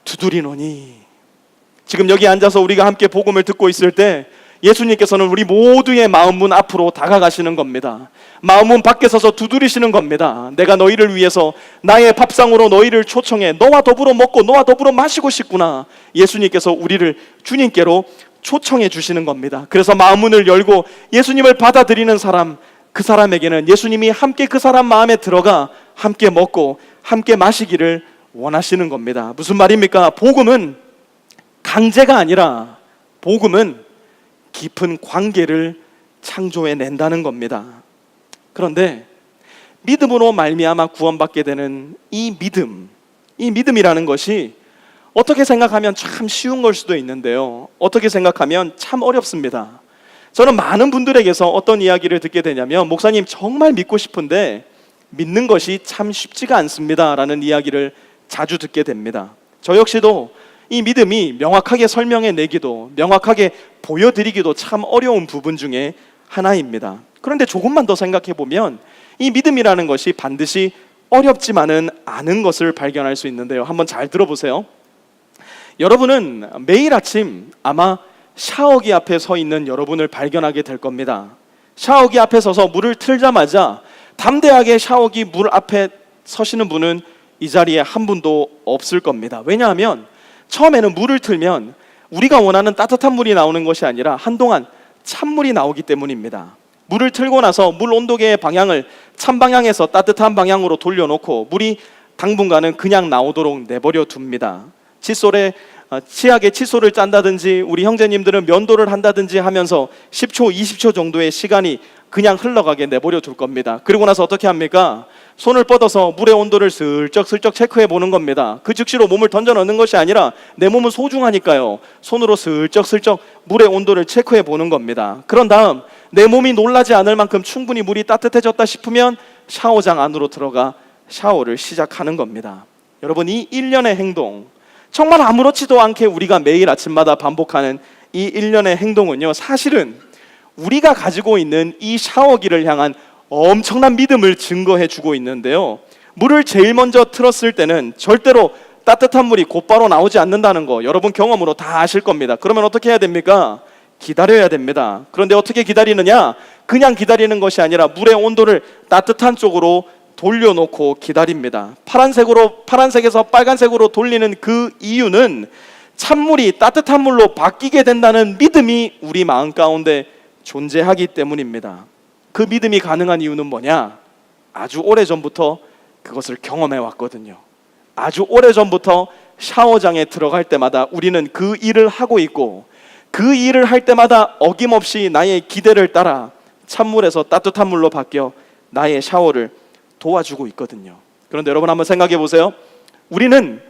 두드리노니. 지금 여기 앉아서 우리가 함께 복음을 듣고 있을 때 예수님께서는 우리 모두의 마음문 앞으로 다가가시는 겁니다. 마음문 밖에 서서 두드리시는 겁니다. 내가 너희를 위해서 나의 밥상으로 너희를 초청해 너와 더불어 먹고 너와 더불어 마시고 싶구나. 예수님께서 우리를 주님께로 초청해 주시는 겁니다. 그래서 마음문을 열고 예수님을 받아들이는 사람, 그 사람에게는 예수님이 함께 그 사람 마음에 들어가 함께 먹고 함께 마시기를 원하시는 겁니다. 무슨 말입니까? 복음은 강제가 아니라 복음은 깊은 관계를 창조해낸다는 겁니다. 그런데 믿음으로 말미암아 구원받게 되는 이 믿음이라는 것이 어떻게 생각하면 참 쉬운 걸 수도 있는데요, 어떻게 생각하면 참 어렵습니다. 저는 많은 분들에게서 어떤 이야기를 듣게 되냐면, 목사님 정말 믿고 싶은데 믿는 것이 참 쉽지가 않습니다 라는 이야기를 자주 듣게 됩니다. 저 역시도 이 믿음이 명확하게 설명해 내기도, 명확하게 보여드리기도 참 어려운 부분 중에 하나입니다. 그런데 조금만 더 생각해 보면 이 믿음이라는 것이 반드시 어렵지만은 않은 것을 발견할 수 있는데요, 한번 잘 들어보세요. 여러분은 매일 아침 아마 샤워기 앞에 서 있는 여러분을 발견하게 될 겁니다. 샤워기 앞에 서서 물을 틀자마자 담대하게 샤워기 물 앞에 서시는 분은 이 자리에 한 분도 없을 겁니다. 왜냐하면 처음에는 물을 틀면 우리가 원하는 따뜻한 물이 나오는 것이 아니라 한동안 찬물이 나오기 때문입니다. 물을 틀고 나서 물 온도계의 방향을 찬 방향에서 따뜻한 방향으로 돌려놓고 물이 당분간은 그냥 나오도록 내버려 둡니다. 치약에 칫솔을 짠다든지 우리 형제님들은 면도를 한다든지 하면서 10초, 20초 정도의 시간이 그냥 흘러가게 내버려 둘 겁니다. 그리고 나서 어떻게 합니까? 손을 뻗어서 물의 온도를 슬쩍슬쩍 체크해 보는 겁니다. 그 즉시로 몸을 던져 넣는 것이 아니라 내 몸은 소중하니까요, 손으로 슬쩍슬쩍 물의 온도를 체크해 보는 겁니다. 그런 다음 내 몸이 놀라지 않을 만큼 충분히 물이 따뜻해졌다 싶으면 샤워장 안으로 들어가 샤워를 시작하는 겁니다. 여러분, 이 일련의 행동, 정말 아무렇지도 않게 우리가 매일 아침마다 반복하는 이 일련의 행동은요, 사실은 우리가 가지고 있는 이 샤워기를 향한 엄청난 믿음을 증거해 주고 있는데요, 물을 제일 먼저 틀었을 때는 절대로 따뜻한 물이 곧바로 나오지 않는다는 거 여러분 경험으로 다 아실 겁니다. 그러면 어떻게 해야 됩니까? 기다려야 됩니다. 그런데 어떻게 기다리느냐? 그냥 기다리는 것이 아니라 물의 온도를 따뜻한 쪽으로 돌려놓고 기다립니다. 파란색에서 빨간색으로 돌리는 그 이유는 찬물이 따뜻한 물로 바뀌게 된다는 믿음이 우리 마음 가운데 존재하기 때문입니다. 그 믿음이 가능한 이유는 뭐냐? 아주 오래전부터 그것을 경험해 왔거든요. 아주 오래전부터 샤워장에 들어갈 때마다 우리는 그 일을 하고 있고, 그 일을 할 때마다 어김없이 나의 기대를 따라 찬물에서 따뜻한 물로 바뀌어 나의 샤워를 도와주고 있거든요. 그런데 여러분 한번 생각해 보세요. 우리는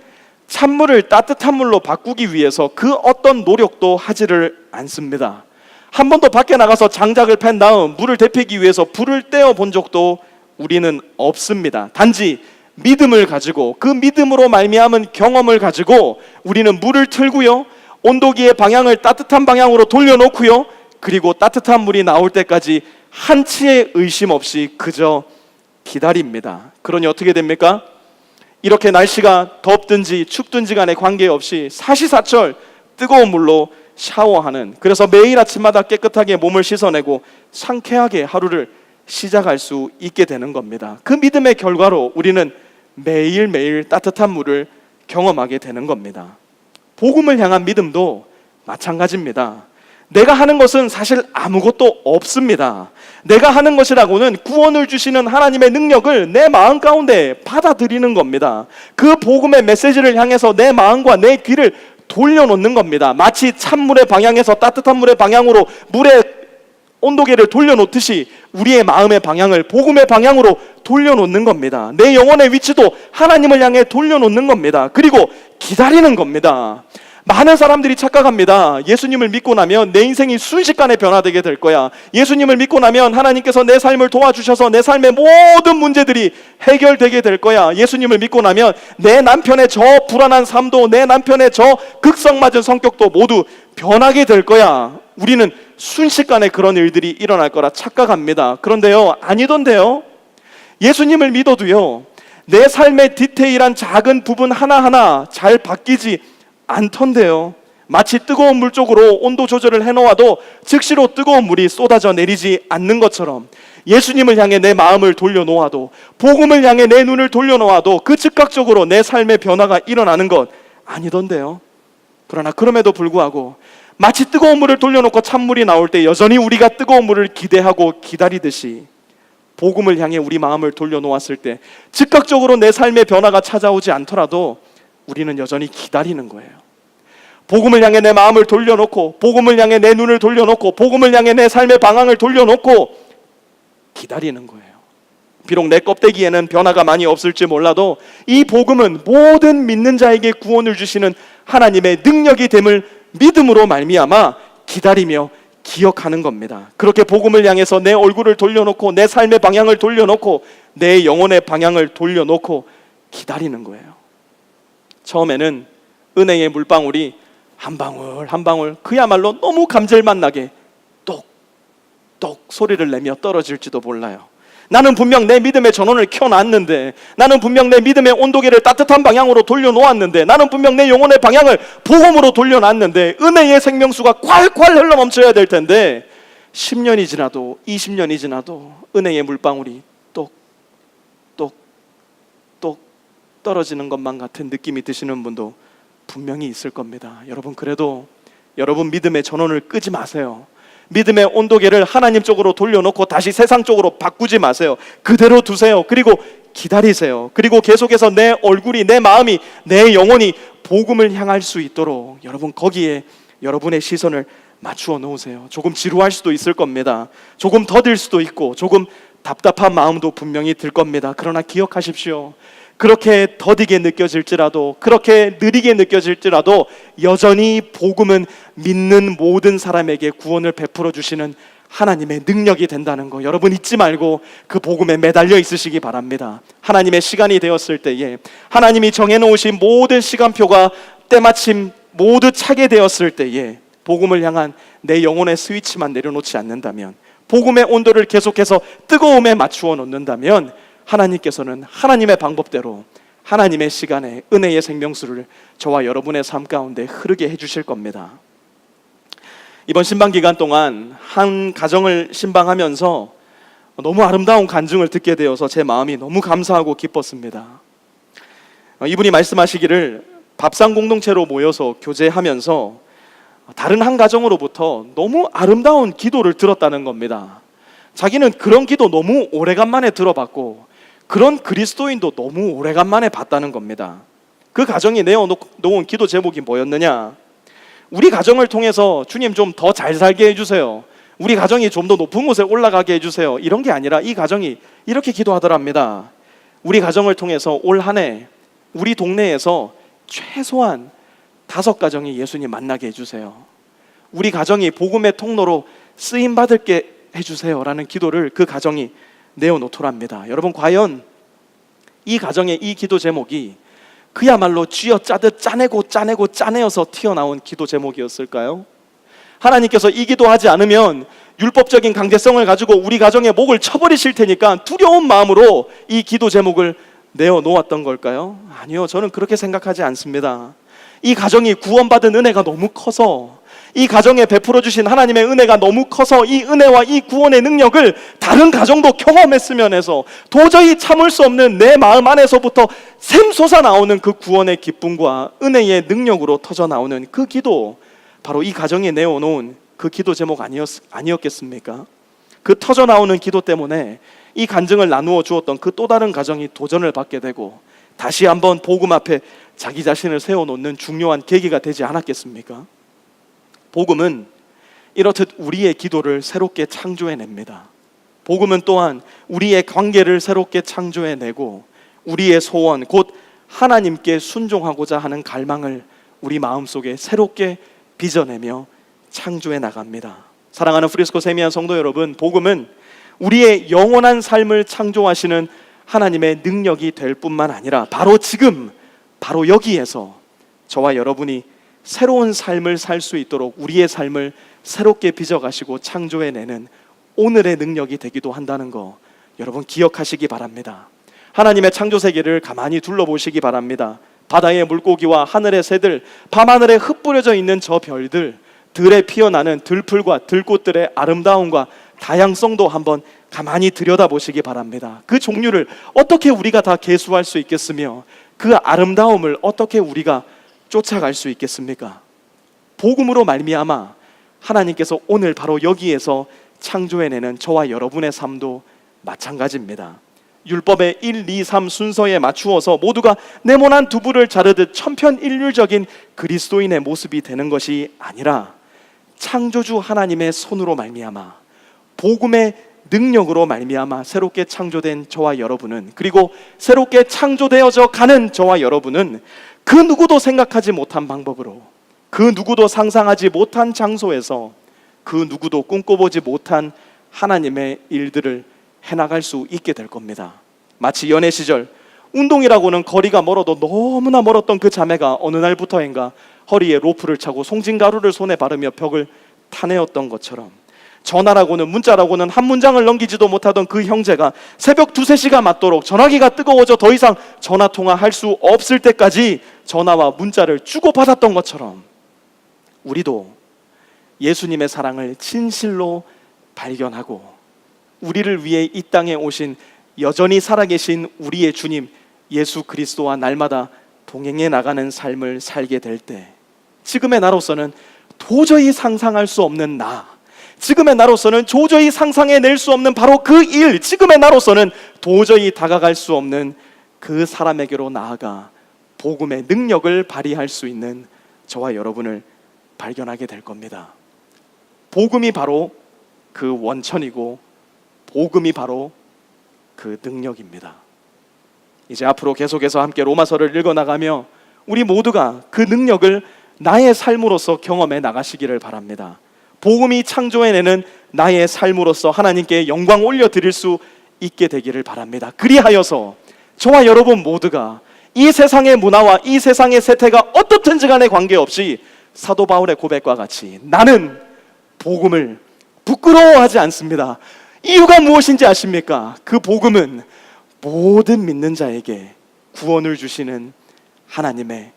찬물을 따뜻한 물로 바꾸기 위해서 그 어떤 노력도 하지를 않습니다. 한 번도 밖에 나가서 장작을 팬 다음 물을 데피기 위해서 불을 떼어 본 적도 우리는 없습니다. 단지 믿음을 가지고, 그 믿음으로 말미암은 경험을 가지고 우리는 물을 틀고요, 온도기의 방향을 따뜻한 방향으로 돌려놓고요, 그리고 따뜻한 물이 나올 때까지 한치의 의심 없이 그저 기다립니다. 그러니 어떻게 됩니까? 이렇게 날씨가 덥든지 춥든지 간에 관계없이 사시사철 뜨거운 물로 샤워하는, 그래서 매일 아침마다 깨끗하게 몸을 씻어내고 상쾌하게 하루를 시작할 수 있게 되는 겁니다. 그 믿음의 결과로 우리는 매일매일 따뜻한 물을 경험하게 되는 겁니다. 복음을 향한 믿음도 마찬가지입니다. 내가 하는 것은 사실 아무것도 없습니다. 내가 하는 것이라고는 구원을 주시는 하나님의 능력을 내 마음 가운데 받아들이는 겁니다. 그 복음의 메시지를 향해서 내 마음과 내 귀를 돌려놓는 겁니다. 마치 찬물의 방향에서 따뜻한 물의 방향으로 물의 온도계를 돌려놓듯이 우리의 마음의 방향을 복음의 방향으로 돌려놓는 겁니다. 내 영혼의 위치도 하나님을 향해 돌려놓는 겁니다. 그리고 기다리는 겁니다. 많은 사람들이 착각합니다. 예수님을 믿고 나면 내 인생이 순식간에 변화되게 될 거야. 예수님을 믿고 나면 하나님께서 내 삶을 도와주셔서 내 삶의 모든 문제들이 해결되게 될 거야. 예수님을 믿고 나면 내 남편의 저 불안한 삶도, 내 남편의 저 극성맞은 성격도 모두 변하게 될 거야. 우리는 순식간에 그런 일들이 일어날 거라 착각합니다. 그런데요, 아니던데요. 예수님을 믿어도요, 내 삶의 디테일한 작은 부분 하나하나 잘 바뀌지 않던데요. 마치 뜨거운 물 쪽으로 온도 조절을 해놓아도 즉시로 뜨거운 물이 쏟아져 내리지 않는 것처럼 예수님을 향해 내 마음을 돌려놓아도, 복음을 향해 내 눈을 돌려놓아도 그 즉각적으로 내 삶의 변화가 일어나는 것 아니던데요. 그러나 그럼에도 불구하고 마치 뜨거운 물을 돌려놓고 찬물이 나올 때 여전히 우리가 뜨거운 물을 기대하고 기다리듯이 복음을 향해 우리 마음을 돌려놓았을 때 즉각적으로 내 삶의 변화가 찾아오지 않더라도 우리는 여전히 기다리는 거예요. 복음을 향해 내 마음을 돌려놓고, 복음을 향해 내 눈을 돌려놓고, 복음을 향해 내 삶의 방향을 돌려놓고 기다리는 거예요. 비록 내 껍데기에는 변화가 많이 없을지 몰라도 이 복음은 모든 믿는 자에게 구원을 주시는 하나님의 능력이 됨을 믿음으로 말미암아 기다리며 기억하는 겁니다. 그렇게 복음을 향해서 내 얼굴을 돌려놓고 내 삶의 방향을 돌려놓고 내 영혼의 방향을 돌려놓고 기다리는 거예요. 처음에는 은혜의 물방울이 한 방울 한 방울 그야말로 너무 감질맛 나게 똑똑 소리를 내며 떨어질지도 몰라요. 나는 분명 내 믿음의 전원을 켜놨는데, 나는 분명 내 믿음의 온도계를 따뜻한 방향으로 돌려놓았는데, 나는 분명 내 영혼의 방향을 복음으로 돌려놨는데 은혜의 생명수가 콸콸 흘러넘쳐야 될 텐데 10년이 지나도 20년이 지나도 은혜의 물방울이 똑똑똑 떨어지는 것만 같은 느낌이 드시는 분도 분명히 있을 겁니다. 여러분, 그래도 여러분 믿음의 전원을 끄지 마세요. 믿음의 온도계를 하나님 쪽으로 돌려놓고 다시 세상 쪽으로 바꾸지 마세요. 그대로 두세요. 그리고 기다리세요. 그리고 계속해서 내 얼굴이, 내 마음이, 내 영혼이 복음을 향할 수 있도록 여러분 거기에 여러분의 시선을 맞추어 놓으세요. 조금 지루할 수도 있을 겁니다. 조금 더딜 수도 있고 조금 답답한 마음도 분명히 들 겁니다. 그러나 기억하십시오. 그렇게 더디게 느껴질지라도, 그렇게 느리게 느껴질지라도 여전히 복음은 믿는 모든 사람에게 구원을 베풀어 주시는 하나님의 능력이 된다는 거 여러분 잊지 말고 그 복음에 매달려 있으시기 바랍니다. 하나님의 시간이 되었을 때에, 하나님이 정해놓으신 모든 시간표가 때마침 모두 차게 되었을 때에 복음을 향한 내 영혼의 스위치만 내려놓지 않는다면, 복음의 온도를 계속해서 뜨거움에 맞추어 놓는다면 하나님께서는 하나님의 방법대로 하나님의 시간에 은혜의 생명수를 저와 여러분의 삶 가운데 흐르게 해주실 겁니다. 이번 신방 기간 동안 한 가정을 신방하면서 너무 아름다운 간증을 듣게 되어서 제 마음이 너무 감사하고 기뻤습니다. 이분이 말씀하시기를 밥상 공동체로 모여서 교제하면서 다른 한 가정으로부터 너무 아름다운 기도를 들었다는 겁니다. 자기는 그런 기도 너무 오래간만에 들어봤고 그런 그리스도인도 너무 오래간만에 봤다는 겁니다. 그 가정이 내어놓은 기도 제목이 뭐였느냐? 우리 가정을 통해서 주님 좀 더 잘 살게 해주세요. 우리 가정이 좀 더 높은 곳에 올라가게 해주세요. 이런 게 아니라 이 가정이 이렇게 기도하더랍니다. 우리 가정을 통해서 올 한 해 우리 동네에서 최소한 5가정이 예수님 만나게 해주세요. 우리 가정이 복음의 통로로 쓰임받게 해주세요 라는 기도를 그 가정이 내어놓더랍니다. 여러분, 과연 이 가정의 이 기도 제목이 그야말로 쥐어짜듯 짜내어서 튀어나온 기도 제목이었을까요? 하나님께서 이 기도하지 않으면 율법적인 강제성을 가지고 우리 가정의 목을 쳐버리실 테니까 두려운 마음으로 이 기도 제목을 내어놓았던 걸까요? 아니요, 저는 그렇게 생각하지 않습니다. 이 가정이 구원받은 은혜가 너무 커서, 이 가정에 베풀어 주신 하나님의 은혜가 너무 커서 이 은혜와 이 구원의 능력을 다른 가정도 경험했으면 해서 도저히 참을 수 없는 내 마음 안에서부터 샘솟아 나오는 그 구원의 기쁨과 은혜의 능력으로 터져 나오는 그 기도, 바로 이 가정에 내어놓은 그 기도 제목 아니었겠습니까? 그 터져 나오는 기도 때문에 이 간증을 나누어 주었던 그 또 다른 가정이 도전을 받게 되고 다시 한번 복음 앞에 자기 자신을 세워놓는 중요한 계기가 되지 않았겠습니까? 복음은 이렇듯 우리의 기도를 새롭게 창조해냅니다. 복음은 또한 우리의 관계를 새롭게 창조해내고 우리의 소원, 곧 하나님께 순종하고자 하는 갈망을 우리 마음속에 새롭게 빚어내며 창조해 나갑니다. 사랑하는 프리스코 세미한 성도 여러분, 복음은 우리의 영원한 삶을 창조하시는 하나님의 능력이 될 뿐만 아니라 바로 지금, 바로 여기에서 저와 여러분이 새로운 삶을 살 수 있도록 우리의 삶을 새롭게 빚어가시고 창조해내는 오늘의 능력이 되기도 한다는 거 여러분 기억하시기 바랍니다. 하나님의 창조세계를 가만히 둘러보시기 바랍니다. 바다의 물고기와 하늘의 새들, 밤하늘에 흩뿌려져 있는 저 별들, 들에 피어나는 들풀과 들꽃들의 아름다움과 다양성도 한번 가만히 들여다보시기 바랍니다. 그 종류를 어떻게 우리가 다 계수할 수 있겠으며 그 아름다움을 어떻게 우리가 쫓아갈 수 있겠습니까? 복음으로 말미암아 하나님께서 오늘 바로 여기에서 창조해내는 저와 여러분의 삶도 마찬가지입니다. 율법의 1, 2, 3 순서에 맞추어서 모두가 네모난 두부를 자르듯 천편일률적인 그리스도인의 모습이 되는 것이 아니라 창조주 하나님의 손으로 말미암아 복음의 능력으로 말미암아 새롭게 창조된 저와 여러분은, 그리고 새롭게 창조되어져 가는 저와 여러분은 그 누구도 생각하지 못한 방법으로, 그 누구도 상상하지 못한 장소에서, 그 누구도 꿈꿔보지 못한 하나님의 일들을 해나갈 수 있게 될 겁니다. 마치 연애 시절 운동이라고는 거리가 멀어도 너무나 멀었던 그 자매가 어느 날부터인가 허리에 로프를 차고 송진가루를 손에 바르며 벽을 타내었던 것처럼, 전화라고는, 문자라고는 한 문장을 넘기지도 못하던 그 형제가 새벽 2, 3시가 맞도록 전화기가 뜨거워져 더 이상 전화통화할 수 없을 때까지 전화와 문자를 주고받았던 것처럼, 우리도 예수님의 사랑을 진실로 발견하고 우리를 위해 이 땅에 오신 여전히 살아계신 우리의 주님 예수 그리스도와 날마다 동행해 나가는 삶을 살게 될 때, 지금의 나로서는 도저히 상상할 수 없는 나, 지금의 나로서는 도저히 상상해낼 수 없는 바로 그 일, 지금의 나로서는 도저히 다가갈 수 없는 그 사람에게로 나아가 복음의 능력을 발휘할 수 있는 저와 여러분을 발견하게 될 겁니다. 복음이 바로 그 원천이고 복음이 바로 그 능력입니다. 이제 앞으로 계속해서 함께 로마서를 읽어나가며 우리 모두가 그 능력을 나의 삶으로서 경험해 나가시기를 바랍니다. 복음이 창조해내는 나의 삶으로서 하나님께 영광 올려드릴 수 있게 되기를 바랍니다. 그리하여서 저와 여러분 모두가 이 세상의 문화와 이 세상의 세태가 어떻든지 간에 관계없이 사도 바울의 고백과 같이 나는 복음을 부끄러워하지 않습니다. 이유가 무엇인지 아십니까? 그 복음은 모든 믿는 자에게 구원을 주시는 하나님의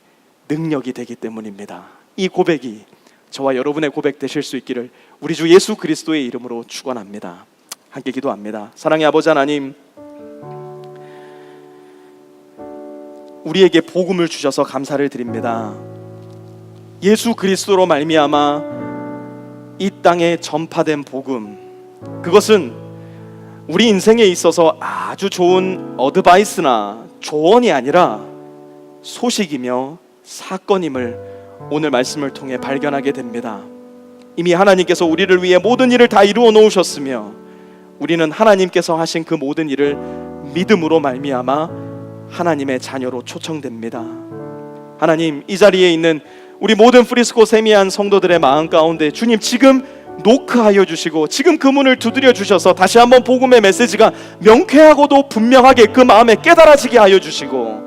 능력이 되기 때문입니다. 이 고백이 저와 여러분의 고백 되실 수 있기를 우리 주 예수 그리스도의 이름으로 축원합니다. 함께 기도합니다. 사랑의 아버지 하나님, 우리에게 복음을 주셔서 감사를 드립니다. 예수 그리스도로 말미암아 이 땅에 전파된 복음, 그것은 우리 인생에 있어서 아주 좋은 어드바이스나 조언이 아니라 소식이며 사건임을 오늘 말씀을 통해 발견하게 됩니다. 이미 하나님께서 우리를 위해 모든 일을 다 이루어 놓으셨으며 우리는 하나님께서 하신 그 모든 일을 믿음으로 말미암아 하나님의 자녀로 초청됩니다. 하나님, 이 자리에 있는 우리 모든 프리스코 세미한 성도들의 마음 가운데 주님 지금 노크하여 주시고 지금 그 문을 두드려 주셔서 다시 한번 복음의 메시지가 명쾌하고도 분명하게 그 마음에 깨달아지게 하여 주시고,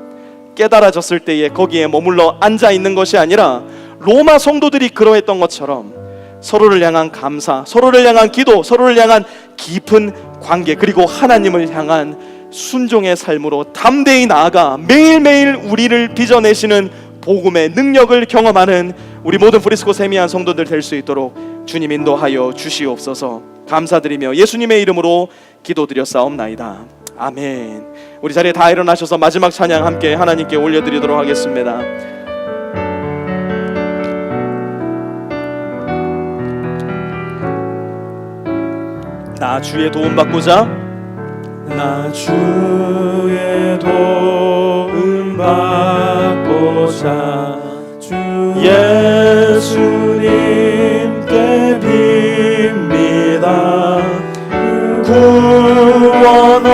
깨달아졌을 때에 거기에 머물러 앉아있는 것이 아니라 로마 성도들이 그러했던 것처럼 서로를 향한 감사, 서로를 향한 기도, 서로를 향한 깊은 관계, 그리고 하나님을 향한 순종의 삶으로 담대히 나아가 매일매일 우리를 빚어내시는 복음의 능력을 경험하는 우리 모든 프리스코 세미한 성도들 될 수 있도록 주님 인도하여 주시옵소서. 감사드리며 예수님의 이름으로 기도드렸사옵나이다. 아멘. 우리 자리에 다 일어나셔서 마지막 찬양 함께 하나님께 올려드리도록 하겠습니다. 나 주의 도움 받고자, 나 주의 도움 받고자 주 예수님께 빕니다. 구원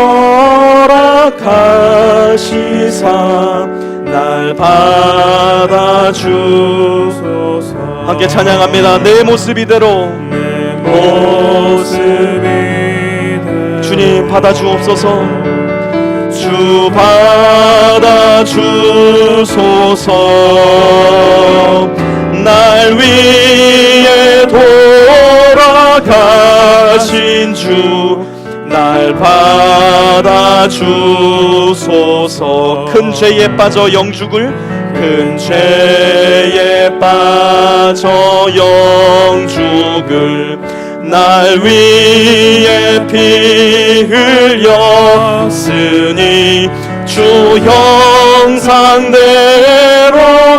허락하시사 날 받아주소서. 함께 찬양합니다. 내 모습 이대로 내 모습 이대로 주님 받아주옵소서. 주 받아주소서. 날 위해 돌아가신 주 날 받아주소서. 큰 죄에 빠져 영죽을, 큰 죄에 빠져 영죽을 날 위해 피 흘렸으니 주 형상대로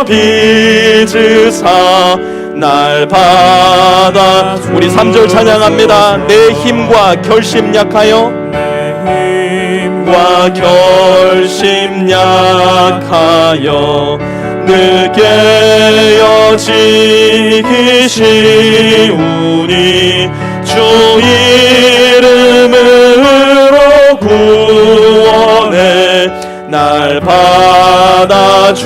빚으사 날 받아. 우리 3절 찬양합니다. 내 힘과 결심 약하여, 내 힘과 결심 약하여 늘 깨어지기 쉬우니 주 이름을 날 받아주소서.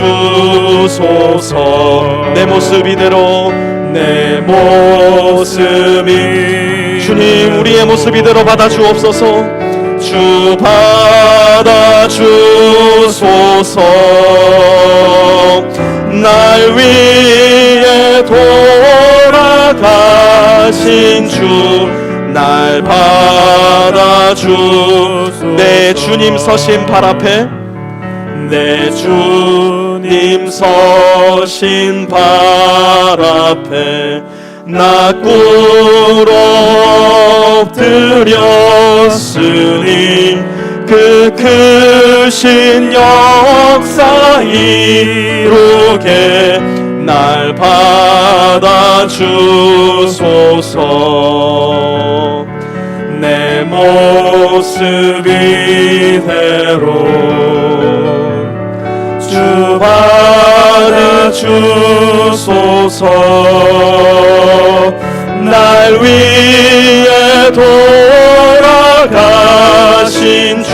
내 모습 이대로 내 모습이 주님 우리의 모습 이대로 받아주옵소서. 주 받아주소서. 날 위해 돌아가신 주 날 받아주소서. 내 주님 서신 발 앞에 내 주님 서신 발 앞에 나 꿇어 엎드렸으니 그 크신 역사 이루게 날 받아주소서. 내 모습 이대로 주 받아주소서. 날 위해 돌아가신 주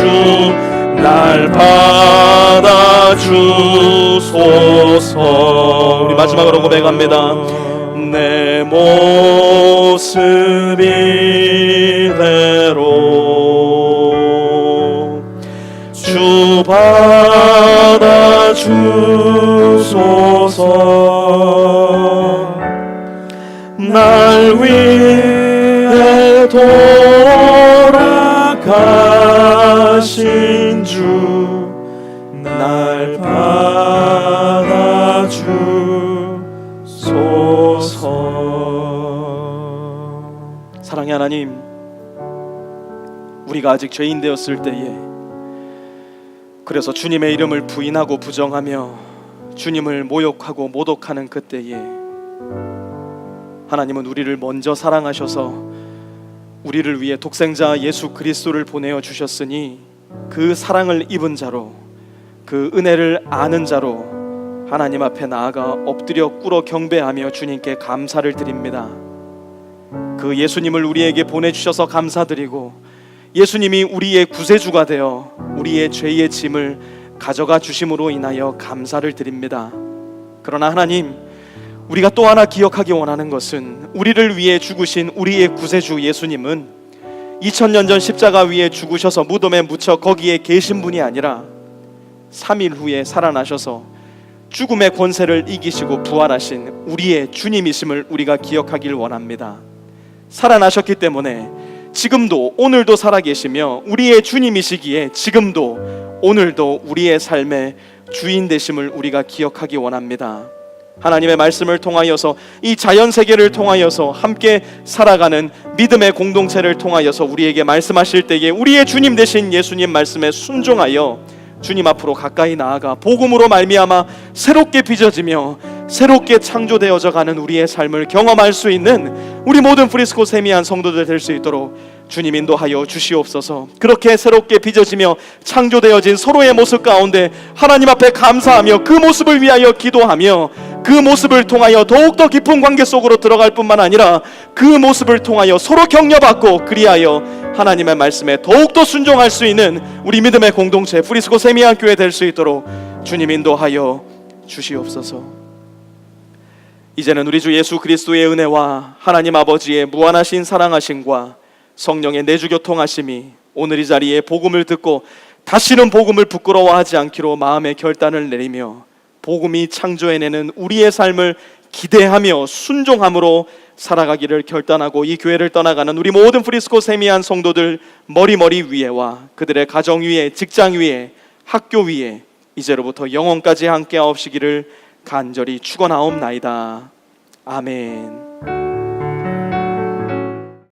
날 받아주소서. 우리 마지막으로 고백합니다. 내 모습 이대로 주 받아주소서. 날 위해 돌아가신 주 날 받아주소서. 사랑의 하나님, 우리가 아직 죄인 되었을 때에, 그래서 주님의 이름을 부인하고 부정하며 주님을 모욕하고 모독하는 그때에 하나님은 우리를 먼저 사랑하셔서 우리를 위해 독생자 예수 그리스도를 보내어 주셨으니 그 사랑을 입은 자로, 그 은혜를 아는 자로 하나님 앞에 나아가 엎드려 꿇어 경배하며 주님께 감사를 드립니다. 그 예수님을 우리에게 보내주셔서 감사드리고, 예수님이 우리의 구세주가 되어 우리의 죄의 짐을 가져가 주심으로 인하여 감사를 드립니다. 그러나 하나님, 우리가 또 하나 기억하기 원하는 것은 우리를 위해 죽으신 우리의 구세주 예수님은 2000년 전 십자가 위에 죽으셔서 무덤에 묻혀 거기에 계신 분이 아니라 3일 후에 살아나셔서 죽음의 권세를 이기시고 부활하신 우리의 주님이심을 우리가 기억하길 원합니다. 살아나셨기 때문에 지금도 오늘도 살아계시며 우리의 주님이시기에 지금도 오늘도 우리의 삶의 주인 되심을 우리가 기억하기 원합니다. 하나님의 말씀을 통하여서, 이 자연세계를 통하여서 함께 살아가는 믿음의 공동체를 통하여서 우리에게 말씀하실 때에 우리의 주님 되신 예수님 말씀에 순종하여 주님 앞으로 가까이 나아가 복음으로 말미암아 새롭게 빚어지며 새롭게 창조되어져 가는 우리의 삶을 경험할 수 있는 우리 모든 프리스코 세미한 성도들 될 수 있도록 주님 인도하여 주시옵소서. 그렇게 새롭게 빚어지며 창조되어진 서로의 모습 가운데 하나님 앞에 감사하며 그 모습을 위하여 기도하며 그 모습을 통하여 더욱더 깊은 관계 속으로 들어갈 뿐만 아니라 그 모습을 통하여 서로 격려받고, 그리하여 하나님의 말씀에 더욱더 순종할 수 있는 우리 믿음의 공동체 프리스코 세미한 교회 될 수 있도록 주님 인도하여 주시옵소서. 이제는 우리 주 예수 그리스도의 은혜와 하나님 아버지의 무한하신 사랑하심과 성령의 내주교통하심이 오늘 이 자리에 복음을 듣고 다시는 복음을 부끄러워하지 않기로 마음의 결단을 내리며 복음이 창조해내는 우리의 삶을 기대하며 순종함으로 살아가기를 결단하고 이 교회를 떠나가는 우리 모든 프리스코 세미한 성도들 머리머리 위에와 그들의 가정 위에, 직장 위에, 학교 위에 이제로부터 영원까지 함께 하옵시기를 간절히 축원하옵나이다. 아멘.